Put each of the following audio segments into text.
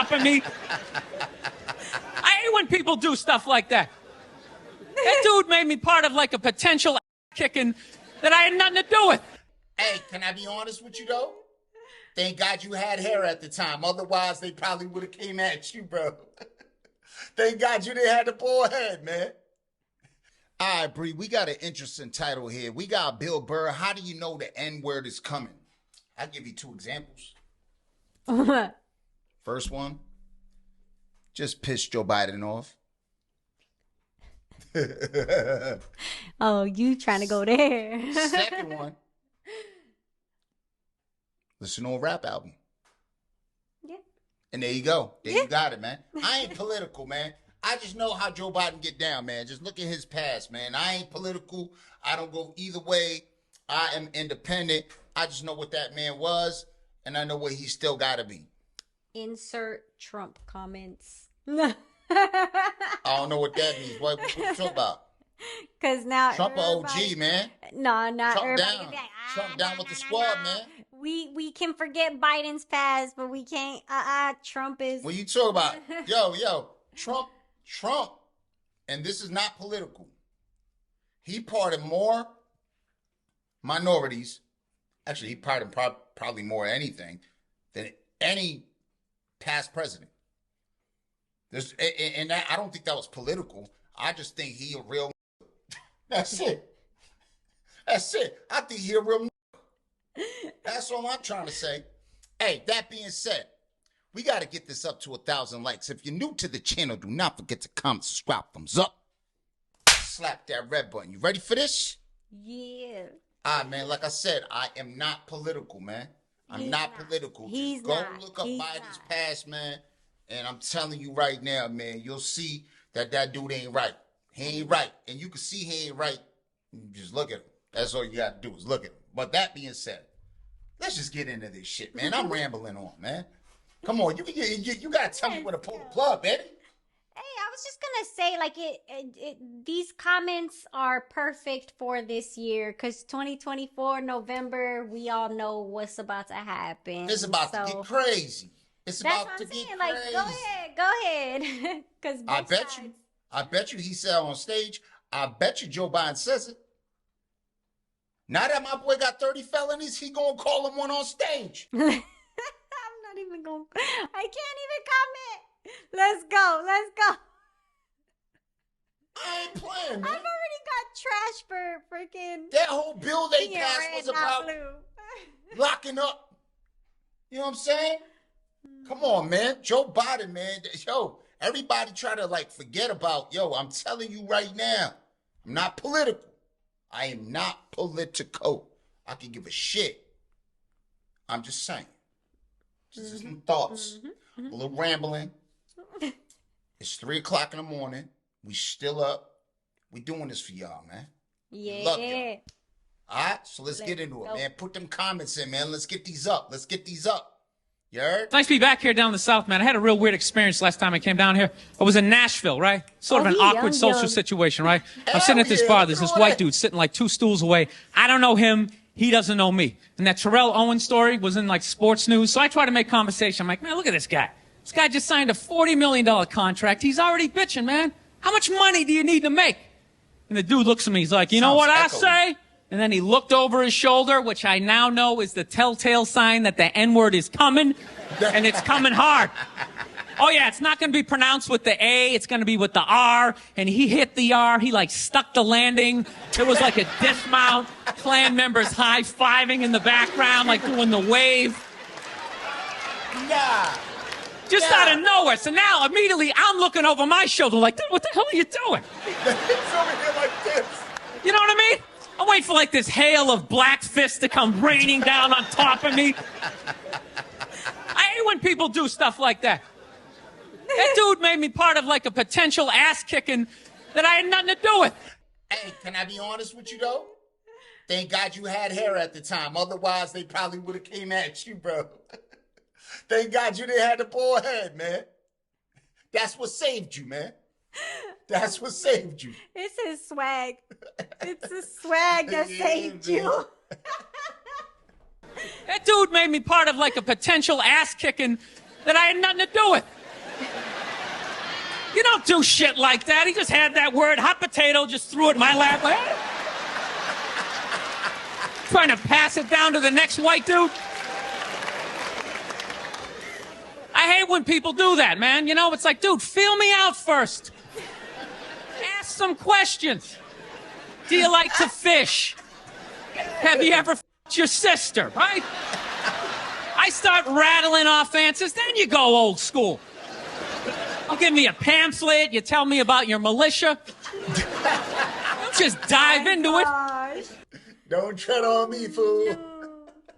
top of me. I hate when people do stuff like that. That dude made me part of like a potential kicking that I had nothing to do with. Hey, can I be honest with you though? Thank God you had hair at the time. Otherwise, they probably would have came at you, bro. Thank God you didn't have the bald head, man. All right, Bree, we got an interesting title here. We got Bill Burr. How do you know the N-word is coming? I'll give you 2 examples. First one, just piss Joe Biden off. Oh, you trying to go there. Second one, listen to a rap album. Yeah. And there you go. There you got it, man. I ain't political, man. I just know how Joe Biden get down, man. Just look at his past, man. I ain't political. I don't go either way. I am independent. I just know what that man was, and I know what he still got to be. Insert Trump comments. I don't know what that means. What you talking about? Because now Trump OG, man. No, not Trump everybody. down. Be like, Trump down with the squad, man. We can forget Biden's past, but we can't. Trump is. When you talk about, yo, Trump, and this is not political. He pardoned more minorities. Actually, he pardoned probably more anything than any past president. And that, I don't think that was political. I just think he a real. That's it. That's it. I think he a real. That's all I'm trying to say. Hey, that being said, we got to get this up to 1,000 likes. If you're new to the channel, do not forget to comment, subscribe, thumbs up. Slap that red button. You ready for this? Yeah. All right, man. Like I said, I am not political, man. I'm not political. He's Go not. look up He's Biden's not. past, man. And I'm telling you right now, man, you'll see that dude ain't right. He ain't right. And you can see he ain't right. Just look at him. That's all you got to do is look at him. But that being said, let's just get into this shit, man. I'm rambling on, man. Come on. You got to tell me where to pull the plug, baby. Hey, I was just gonna say, these comments are perfect for this year because 2024 November, we all know what's about to happen. It's about to get crazy. It's that's about what to I'm get saying. crazy. Like, go ahead. Because I bet you he said on stage, I bet you Joe Biden says it. Now that my boy got 30 felonies, he gonna call him one on stage. I'm not even gonna. I can't even comment. Let's go. I ain't playing, man. I've already got trash for freaking. That whole bill they being passed red, was not about blue. locking up. You know what I'm saying? Come on, man. Joe Biden, man. Yo, everybody try to like forget about, I'm telling you right now, I'm not political. I am not political. I can give a shit. I'm just saying. Just some thoughts. A little rambling. It's 3 o'clock in the morning. We still up. We doing this for y'all, man. Yeah. We love y'all. All right, so let's get into it, man. Put them comments in, man. Let's get these up. You heard? It's nice to be back here down in the South, man. I had a real weird experience last time I came down here. I was in Nashville, right? Sort of an awkward social situation, right? I'm sitting at this bar. There's this white dude sitting like 2 stools away. I don't know him. He doesn't know me. And that Terrell Owens story was in like sports news. So I try to make conversation. I'm like, man, look at this guy. This guy just signed a $40 million contract. He's already bitching, man. How much money do you need to make? And the dude looks at me. He's like, you know what I say? And then he looked over his shoulder, which I now know is the telltale sign that the N-word is coming. And it's coming hard. Oh, yeah, it's not going to be pronounced with the A. It's going to be with the R. And he hit the R. He, like, stuck the landing. It was like a dismount. Klan members high-fiving in the background, like doing the wave. Yeah. Just out of nowhere. So now, immediately, I'm looking over my shoulder like, dude, what the hell are you doing? It's over here like this. You know what I mean? I'm waiting for, like, this hail of black fists to come raining down on top of me. I hate when people do stuff like that. That dude made me part of, like, a potential ass-kicking that I had nothing to do with. Hey, can I be honest with you, though? Thank God you had hair at the time. Otherwise, they probably would have came at you, bro. Thank God you didn't have the bald head, man. That's what saved you, man. That's what saved you. It's his swag. It's his swag that saved you. That dude made me part of, like, a potential ass-kicking that I had nothing to do with. You don't do shit like that. He just had that word, hot potato, just threw it in my lap. Like, trying to pass it down to the next white dude. I hate when people do that, man. You know, it's like, dude, feel me out first. Ask some questions. Do you like to fish? Have you ever f***ed your sister, right? I start rattling off answers, then you go old school. You give me a pamphlet, you tell me about your militia. You just dive into it. Don't tread on me, fool.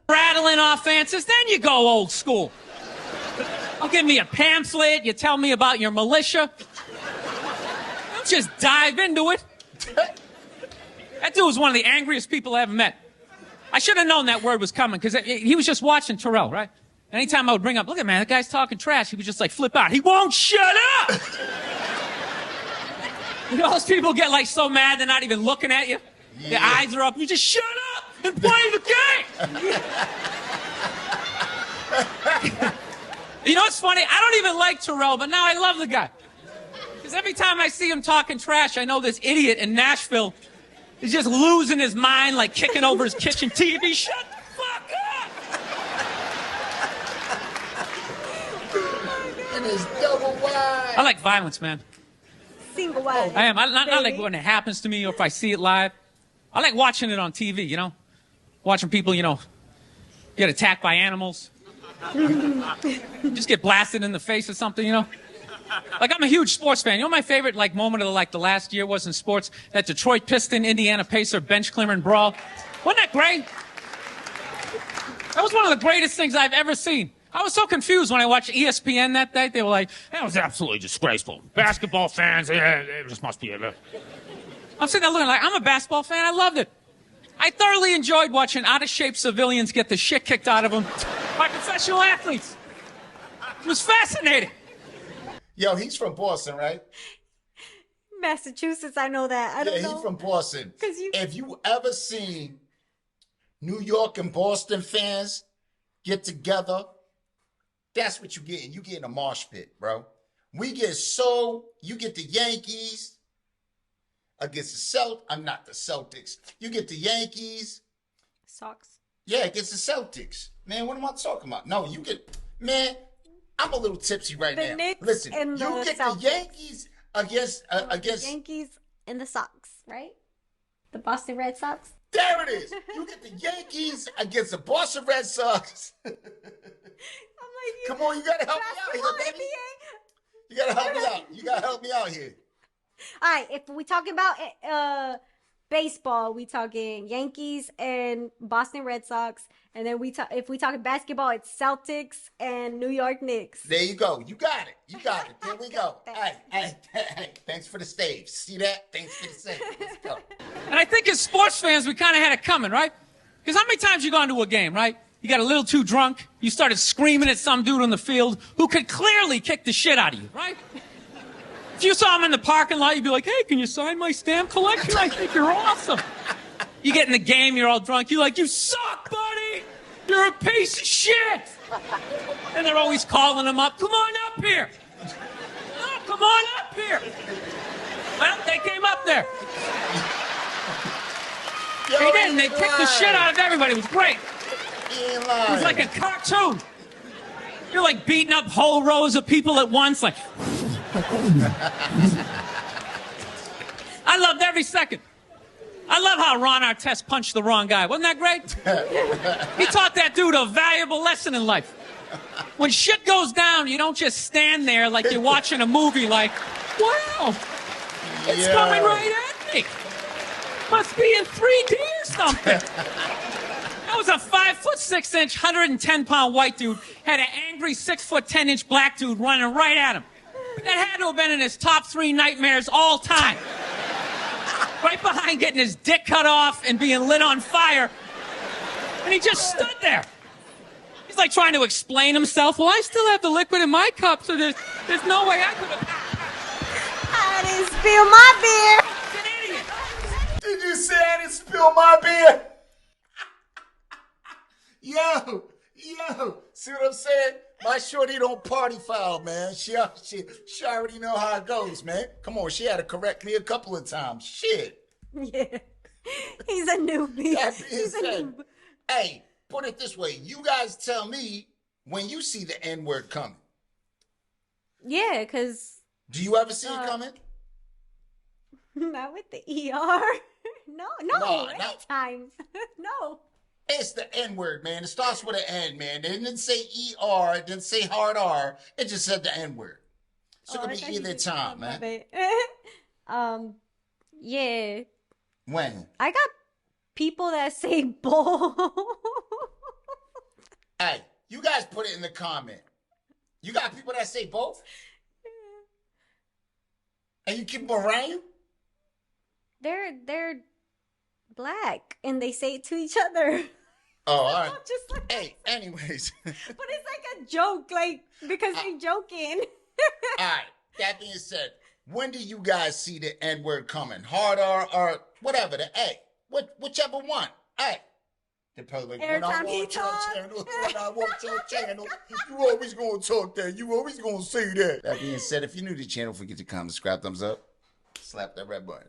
Rattling off answers, then you go old school. You give me a pamphlet, you tell me about your militia. You just dive into it. That dude was one of the angriest people I ever met. I should have known that word was coming, because he was just watching Terrell, right? Anytime I would bring up, look at man, that guy's talking trash, he would just like flip out. He won't shut up! You know, those people get like so mad they're not even looking at you. Yeah. Their eyes are up. You just shut up and play the game! You know what's funny? I don't even like Terrell, but now I love the guy. Because every time I see him talking trash, I know this idiot in Nashville is just losing his mind, like kicking over his kitchen TV. Shut the fuck up! And it's double wide. I like violence, man. Single wide. I am. Not like when it happens to me or if I see it live. I like watching it on TV, you know? Watching people, you know, get attacked by animals. Just get blasted in the face or something, you know? Like, I'm a huge sports fan. You know my favorite, like, moment of, like, the last year was in sports? That Detroit Piston, Indiana Pacer bench clearing brawl. Wasn't that great? That was one of the greatest things I've ever seen. I was so confused when I watched ESPN that day. They were like, that was absolutely disgraceful. Basketball fans, it just must be a... I'm sitting there looking like, I'm a basketball fan. I loved it. I thoroughly enjoyed watching out-of-shape civilians get the shit kicked out of them by professional athletes. It was fascinating. Yo, he's from Boston, right? Massachusetts, I know that. I don't know. Yeah, he's from Boston. You... If you ever seen New York and Boston fans get together, that's what you're getting. You getting a mosh pit, bro. We get you get the Yankees against the not the Celtics. You get the Yankees. Sox. Yeah, against the Celtics. Man, what am I talking about? No, you get, man, I'm a little tipsy right now. Knicks Listen, and you the get Celtics. the Yankees against The Yankees and the Sox, right? The Boston Red Sox. There it is. You get the Yankees against the Boston Red Sox. I'm like, come on, you gotta help me out here, baby. You gotta help me out. You gotta help me out here. All right, if we talking about baseball, we talking Yankees and Boston Red Sox, and then if we talking basketball, it's Celtics and New York Knicks. There you go. You got it. You got it. There we go. Hey, thanks for the save. See that? Thanks for the save. Let's go. And I think as sports fans, we kind of had it coming, right? Because how many times you gone to a game, right? You got a little too drunk. You started screaming at some dude on the field who could clearly kick the shit out of you, right? If you saw him in the parking lot, you'd be like, hey, can you sign my stamp collection? I think you're awesome. You get in the game, you're all drunk. You're like, you suck, buddy. You're a piece of shit. And they're always calling him up. Come on up here. Oh, come on up here. Well, they came up there. They didn't. They kicked the shit out of everybody. It was great. It was like a cartoon. You're like beating up whole rows of people at once, like... I loved every second. I love how Ron Artest punched the wrong guy. Wasn't that great? He taught that dude a valuable lesson in life. When shit goes down, you don't just stand there like you're watching a movie like, wow, it's coming right at me. Must be in 3D or something. That was a 5'6", 110-pound white dude, had an angry 6'10" black dude running right at him. That had to have been in his top 3 nightmares all time. Right behind getting his dick cut off and being lit on fire. And he just stood there. He's like trying to explain himself. Well, I still have the liquid in my cup, so there's no way I could have... I didn't spill my beer. An idiot. Did you say I didn't spill my beer? Yo, see what I'm saying? My shorty don't party foul, man. She already know how it goes, man. Come on, she had to correct me a couple of times. Shit. Yeah. He's a newbie. That being He's a said, noob. hey, put it this way. You guys tell me when you see the N-word coming. Yeah, because... Do you ever see it coming? Not with the ER. No, anytime. No. It's the N-word, man. It starts with an N, man. It didn't say ER. It didn't say hard R. It just said the N-word. So it could be either time, man. Yeah. When? I got people that say bull. Hey, you guys put it in the comment. You got people that say both? And you keep them around? They're black and they say it to each other. Oh, all right. Just like hey, anyways. But it's like a joke, like, because they joking. All right. That being said, when do you guys see the N-word coming? Hard R or whatever, the A. Whichever one. Hey. They're probably like, when I watch your channel, you always gonna talk that. You always gonna say that. That being said, if you're new to the channel, forget to comment, subscribe, thumbs up, slap that red button.